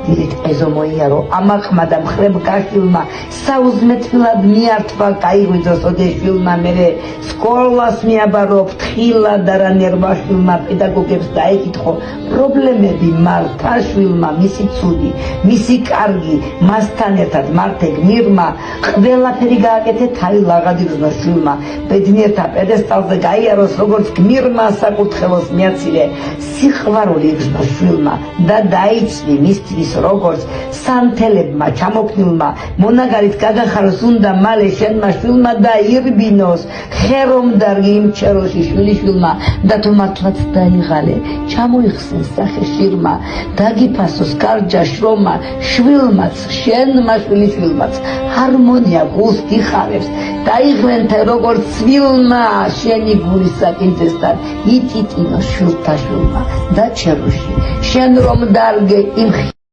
დილით ეზომოიარო ამაყმა და მხრებ გაშვილმა საუზმეთილად მიართვა კაიღვიძოს ოდეშვილმა მერე სკოლას მიაბარო ფრთხილა და რა ნერვაშვილმა პედაგოგებს დაეკითხო პრობლემები მართაშვილმა მისი ცუდი მისი კარგი მასთან ერთად მართე გმირმა ყველაფერი გააკეთე თავი ლაღადიძოს შვილმა ბედნიერთა პედესტალზე გაიაროს როგორც გმირმა საკურთხეველს მიაცილე სიყვარული იგრძნოს შვილმა და დაიცვი მისთვის როგორც სანთელებმა ჩამოქნილმა მონაგარით გაგახაროს უნდა მალე შენმა შვილმა და ირბინოს ხერომდარგი იმჩეროში შვილიშვილმა და თუ მართლაც დაიღალე ჩამოიხსენს სახე შირმა დაგიფასოს გარჯა შრომა შვილმაც შენმა შვილიშვილმაც ჰარმონია გულს გიხარებს დაიღლენთე როგორც ცვილმა შენი გულის საკინძესთან იტიტინოს შვილთა შვილმა და ჩერუში შენ რომ დარგე იმ